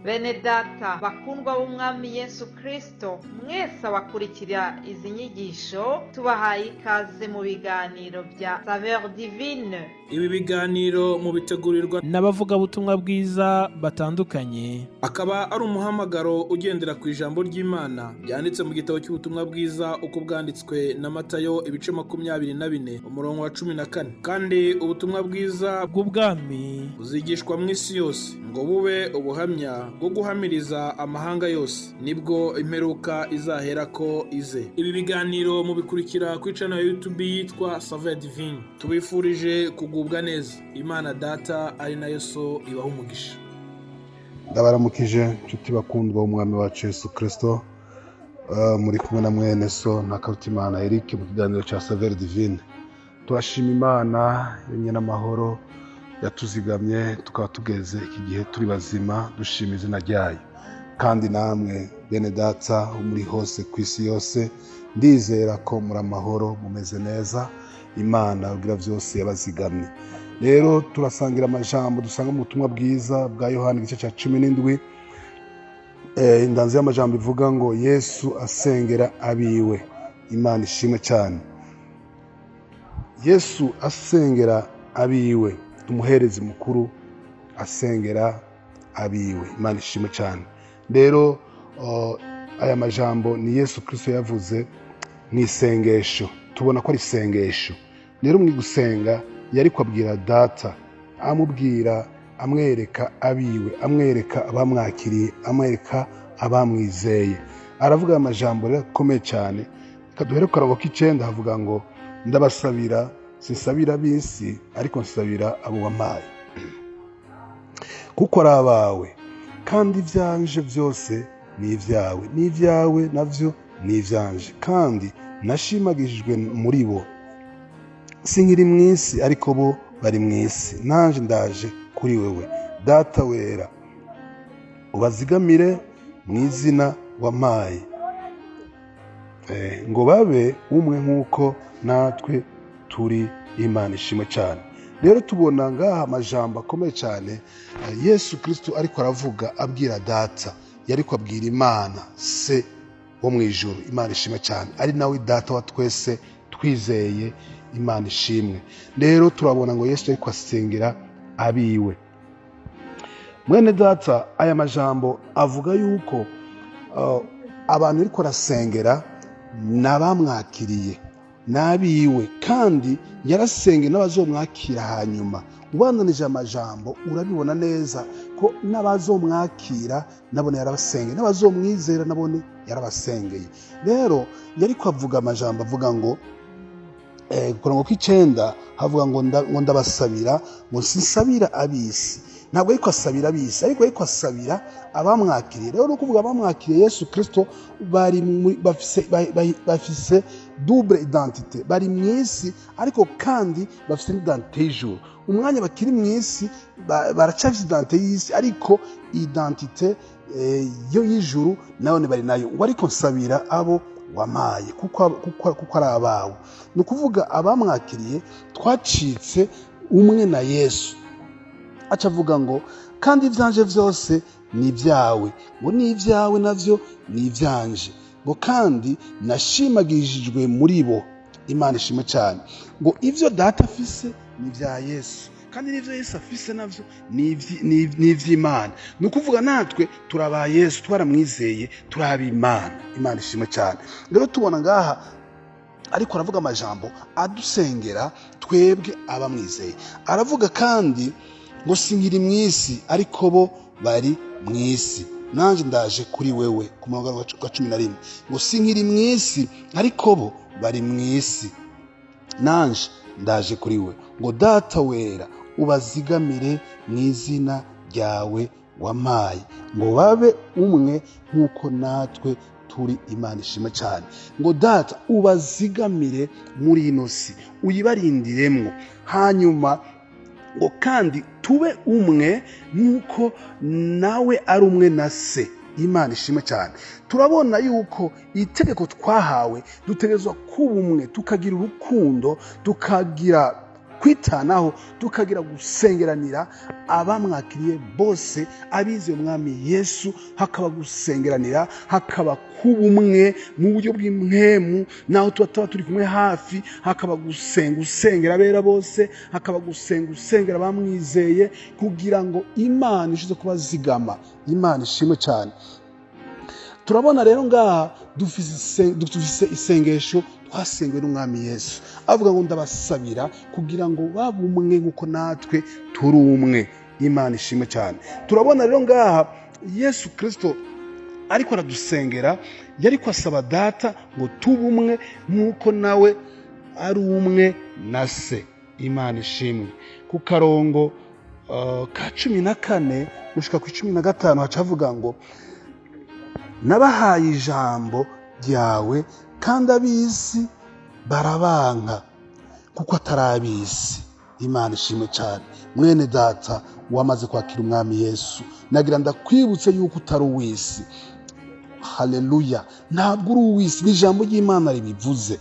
Bene data bakundwa b'umwami Yesu Kristo, mwese abakurikira izi nyigisho tubahaye ikaze mu biganiro bya SAVEUR DIVINE. Ibi biganiro mu bitegurirwa n'abavuga butumwa bwiza batandukanye, akaba ari umuhamagaro ugendera ku ijambo ry'Imana byanditse mu gitabo cy'ubutumwa bwiza uko bwanditswe na Matayo ibice 24 umurongo wa 14. Kandi ubutumwa bwiza bw'ubwami buzigishwa mu isi yose ngo bube ubuhamya bwo guhamiriza amahanga yose, nibwo imperuka izahera ko ize. Ibi biganiro mubikurikira ku channel ya YouTube yitwa SAVEUR DIVINE. Tubifurije kugubwa neza. Imana Data ari na Yesu ibaha umugisha. Ndabaramukije nshuti bakundwa b'umwami wacu Yesu Kristo, muri kumwe na mwene so Ntakarutimana Eric mu kiganiro cya SAVEUR DIVINE. Turashima Imana yenye n'amahoro yatuzigamye tukaba tugeze iki gihe turi bazima, dushima izina ryayo. Kandi namwe bene data muri hose ku isi yose, ndizera ko muri amahoro mumeze neza, Imana ugira byose yabazigamye. Rero turasangira amajambo dusanga mu butumwa bwiza bwa Yohana igice cya 17. Indanzi y'amajambo ivuga ngo Yesu asengera abiwe. Imana ishimwe cyane. Yesu asengera abiwe, umuherezi mukuru asengera abiwe. Imana ishimwe cyane. Rero aya majambo ni Yesu Kristo yavuze ni isengesho, tubona ko ari isengesho. Rero mu gusenga yari kwabwira data, amubwira amwereka abiwe, amwereka abamwakiriye, amwereka abamwizeye. Aravuga amajambo rero akomeye cyane. Kaduhere ku karongo k'9 havuga ngo ndabasabira, sinsabira ab'isi ariko nsabira abo wampaye, kuko ari abawe, kandi ibyanje byose ni ibyawe, n'ibyawe navyo ni ibyanje, kandi nashimagishijwe muri bo. Sinkiri mu isi ariko bo bari mu isi, nanje ndaje kuri wewe. Data wera, ubazigamire mu izina wampaye, ngo babe umwe nk'uko natwe turi. Imana ishimwe cyane. Rero tubona ngaha amajambo akomeye cyane Yesu Kristo ariko aravuga abwira data, yari kwabwira Imana se wo mu ijuru. Imana ishimwe cyane, ari nawe data wa twese twizeye. Imana ishimwe. Rero turabona ngo Yesu ariko asengera abiwe. Mwene data, aya majambo avuga yuko abantu ariko arasengera n'abamwakiriye n'abiwe, kandi yarasenge n'abazomwakira hanyuma. Ubandanije amajambo urabibona neza ko n'abazomwakira nabone yarabasengeye, n'abazomwizera nabone yarabasengeye. Rero yari kwavuga amajambo avuga ngo kurango k'9 havuga ngo ndabasabira, ngo sinsabira ab'isi. Ntabwo ariko asabira ab'isi, ariko asabira abamwakiriye. Rero no kuvuga abamwakiriye Yesu Kristo bari bafise double identité, bari mu isi ariko kandi bafise identité y'ijuru. Umwanya bakiri mu isi baracafise identité y'isi, ariko identité yo y'ijuru nabone bari nayo. Ngo ariko nsabira abo wampaye, kuko ari abawe. Ni ukuvuga abamwakiriye twacitse umwe na Yesu. Aca avuga ngo kandi ibyanje byose ni ibyawe, ngo n'ibyawe navyo ni ibyanje, ngo kandi nashimagishijwe muri bo. Imana ishimwe cyane. Ngo ibyo data afise ni ibya Yesu, kandi n'ibyo Yesu afise navyo ni iby'Imana. Ni ukuvuga natwe turaba Yesu, twaramwizeye, turaba Imana. Imana ishimwe cyane. Rero tubona ngaha ariko aravuga amajambo adusengera twebwe abamwizeye. Aravuga kandi ngo sinkiri mu isi ariko bo bari mu isi, nanje ndaje kuri wewe. Ku murongo wa 11 ngo sinkiri mu isi ariko bo bari mu isi, nanje ndaje kuri we. Ngo data wera, ubazigamire mu izina ryawe wampaye, ngo babe umwe nk'uko natwe turi. Imana ishimwe cyane. Ngo data ubazigamire muri ino si, uyibarindiremwo, hanyuma ngo kandi tube umwe nk'uko nawe ari umwe na se. Imana ishimwe cyane. Turabona yuko itegeko twahawe dutegerezwa kuba umwe, tukagira urukundo, tukagira kwitanaho tukagira gusengeranira abamwakiriye bose abizeye umwami Yesu, hakaba gusengeranira, hakaba kubumwe mu buryo bw'impwemu, naho tuba turi kumwe hafi, hakaba usengera abera bose, hakaba usengera abamwizeye, kugira ngo Imana ishize kubazigama. Imana ishimwe cyane. Turabona rero ngaha dufise isengesho twasengewe n'umwami Yesu, avuga ngo ndabasabira kugira ngo babumwe nk'uko natwe turi umwe. Imana ishimwe cyane. Turabona rero ngaha Yesu Kristo ariko aradusengera, yariko asaba Data ngo tubumwe nk'uko nawe ari umwe na Se. Imana ishimwe. Ku karongo ka 14 gushika ku 15 hacavuga ngo nabahaye ijambo ryawe kandi ab'isi barabanka kuko atari ab'isi. Imana ishimwe cyane. Mwene data wamaze kwakira umwami Yesu, nagira ndakwibutse yuko utari uw'isi. Haleluya. Ntabwo uri uw'isi, n'ijambo ry'Imana ribivuze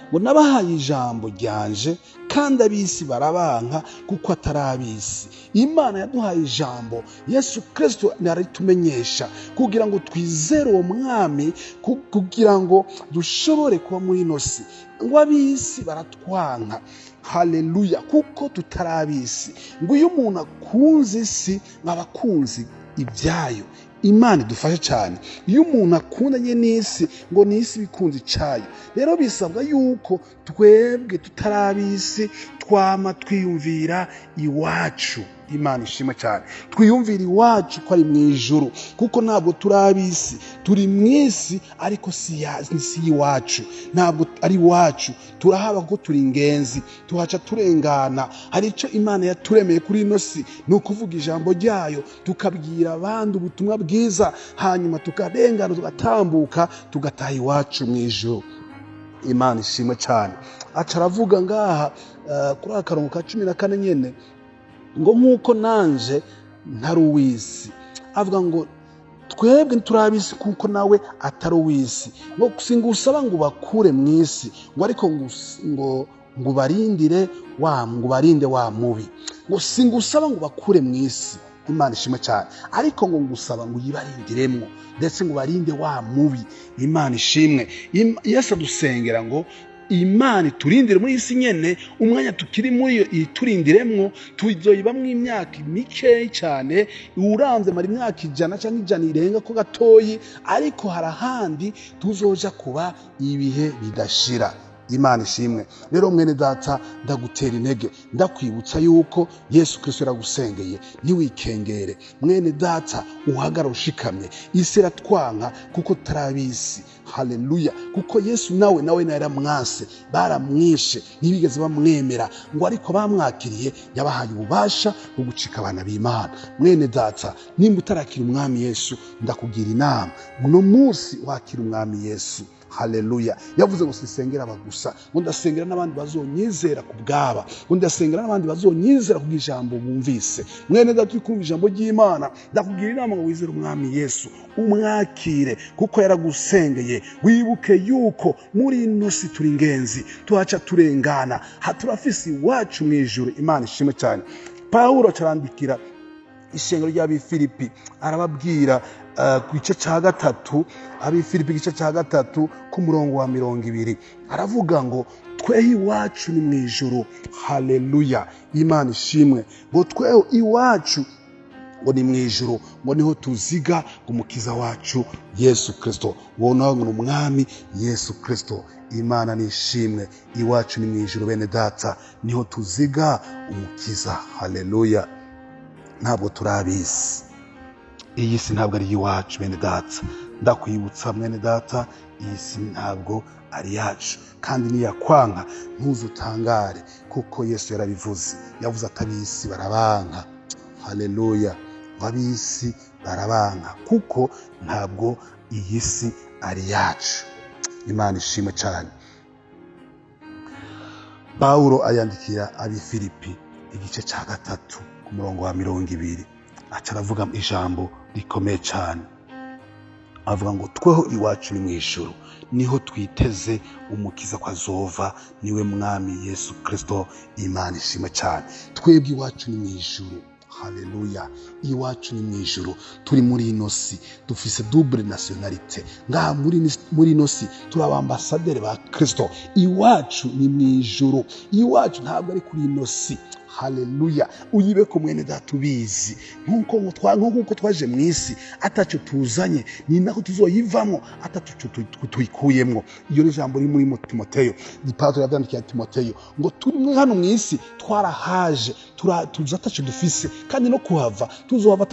ngo nabahaye ijambo ryanje kandi ab'isi barabanka kuko atari ab'isi. Imana yaduhaye ijambo, Yesu Kristo naritumenyesha kugira ngo twizere uwo mwami, kugira ngo dushobore kuba muri ino si. Ngo ab'isi baratwanka, haleluya, kuko tutari ab'isi. Ngo iyo umuntu akunze isi aba akunze ibyayo. Imana idufashe cyane. Iyo umuntu akundanye n'isi, ngo n'isi bikunze icyayo. Rero bisabwa yuko twebwe tutari ab'isi twama twiyumvira iwacu. Imana ishimwe cyane. Twiyumvira iwacu ko ari mu ijuru, kuko ntabwo turi ab'isi, turi mu isi, ariko si iwacu, ntabwo ari iwacu. Turahaba kuko turi ingenzi, tuhaca turengana. Hari icyo Imana yaturemeye kuri ino si, ni ukuvuga ijambo ryayo, tukabwira abandi ubutumwa bwiza, hanyuma tukarengana, tugatambuka, tugataha iwacu mu ijuru. Imana ishimwe cyane. Aca aravuga ngaha kuri akarongo ka 14 nyene ngo nk'uko nanje ntari uw'isi. Avuga ngo twebwe ntituri ab'isi kuko nawe atari uw'isi. Ngo singusaba ngo bakure mu isi, ngo ariko ngo ubarinde wa mubi. Ngo singusaba ngo bakure mu isi. Imana ishimwe cyane. Ariko ngo ngusaba ngo uyibarindiremwo, ndetse ngo ubarinde wa mubi. Imana ishimwe. Yesu adusengera ngo Imana iturindire muri isi nyene, umwanya tukiri muri yo iturindiremwo, tuzoyibamwo imyaka mikeyi cyane, uramvye mara imyaka 100 canke 100 irenga ko gatoyi, ariko harahandi tuzoja kuba ibihe bidashira. Imana ishimwe. Rero mwene data ndagutera intege, ndakwibutsa yuko Yesu Kristo yaragusengeye, ntiwikengere. Mwene data uhagara ushikamye, isi iratwanka kuko tarabisi. Haleluya. Kuko Yesu nawe yaramwase, baramwishe, ntibigeze bamwemera, ngo ariko bamwakiriye yabahaye ububasha bwo gucika abana b'Imana. Mwene data, nimba utarakira umwami Yesu, ndakugira inama uno munsi wakira umwami Yesu. Haleluya. Yavuze ngo sisengera abagusa, ngo ndasengera n'abandi bazonyizera ku bwaba, ngo ndasengera n'abandi bazonyizera ku ijambo bumvise. Mwene data ukumva ijambo ry'Imana, ndakugira inama ngo wizere umwami Yesu, umwakire kuko yaragusengeye. Wibuke yuko muri ino si turi ingenzi, tuhaca turengana, turafise iwacu mu ijuru. Imana ishimwe cyane. Pawulo carandikira ishengero ry'Abifilipi, arababwira ku gice cya 3, Abifilipi igice cya 3 ku murongo wa 20, aravuga ngo tweho iwacu ni mu ijuru. Haleluya. Imana ishimwe. Ngo tweho iwacu ngo ni mu ijuru, ngo niho tuziga umukiza wacu Yesu Kristo. Ngo nawe ngo umwami Yesu Kristo. Imana nishimwe. Iwacu ni mu ijuru bene data, niho tuziga umukiza. Haleluya. Ntabwo turabisi, iyi si ntabwo ari iwacu bene data. Ndakwibutsa mwene data, iyi si ntabwo ari yacu, kandi niyakwanka ntuzutangare, kuko Yesu yarabivuze. Yavuze ati ab'isi barabanka. Haleluya. Ab'isi barabanka kuko ntabwo iyi si ari yacu. Imana ishimwe cyane. Pawulo ayandikira Abifilipi igice cya 3 umurongo wa 20, aca aravuga ijambo rikomeye cyane. avuga ngo tweho iwacu ni mu ijuru, niho twiteze umukiza ko azova, niwe mwami Yesu Kristo. Imana ishimwe cyane. Twebwe iwacu ni mu ijuru. Haleluya. Iwacu ni mu ijuru. Turi muri ino si dufise double nationalite. Ngaha muri ino si turi abambasaderi ba Kristo. Iwacu ni mu ijuru. Iwacu ntabwo ari kuri ino si. Haleluya. Uyibe ko mwene data ubizi, nkuko twaje mu isi ataco tuzanye, ni nako tuzoyivamo ataco tuyikuyemwo. Iyo ni ijambo riri muri Timoteyo, Paulo yavyandikiye Timoteyo ngo turi hano mu isi twarahaje, tuza ataco dufise, kandi no kuhava tuzohava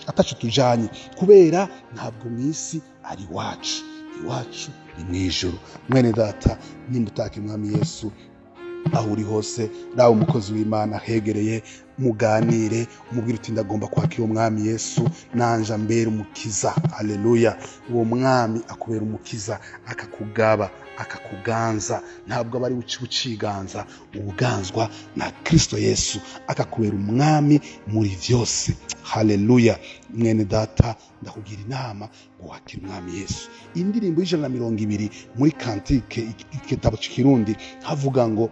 ataco tujanye, kubera ntabwo mu isi ari iwacu. Iwacu ni mu ijuru. Mwene data, nimbutake mwami Yesu aho uri hose, nawe umukozi w'Imana hegereye, muganire, umubwire uti ndagomba kwakira umwami Yesu, nanje ambera umukiza. Haleluya. Uwo mwami akubera umukiza, akakugaba, akakuganza. Ntabwo bari uciganza, ubuganzwa na Kristo Yesu, akakubera umwami muri vyose. Haleluya. Mwene data, ndakugira inama ngo wakire umwami Yesu. Indirimbo y'120 muri Kantike, igitabo cy'ikirundi, havuga ngo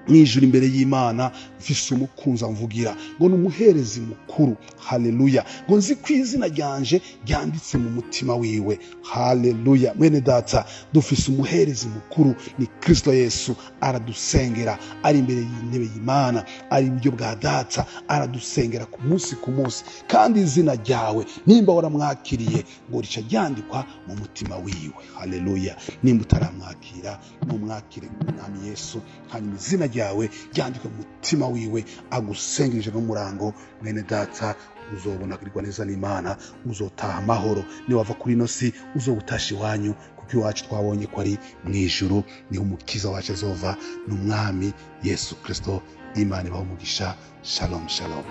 mwijuru imbere y'Imana mfise umukunzi amvugira, ngo numuherezi mukuru. Haleluya. Ngo nzi ko izina ryanje ryanditse mu mutima wiwe. Haleluya. Mwene data, dufise umuherezi mukuru, ni Kristo Yesu. Aradusengera, ari imbere y'intebe y'Imana, ari iburyo bwa data, aradusengera ku munsi ku munsi, kandi izina ryawe nimba waramwakiriye ngo rica ryandikwa mu mutima wiwe. Haleluya. Nimba utaramwakira, numwakire mwami Yesu, hanyuma izina ryawe ryandikwe mu mutima wiwe, agusengereje n'umurango. Mwene data, uzobona kurirwa neza n'Imana, uzotaha amahoro. Niwava kuri ino si uzobutasha iwanyu, kuko iwacu twabonye ko ari mu ijuru, niho umukiza wacu azova, n'umwami Yesu Kristo. Imana ibahe umugisha. Shalom shalom.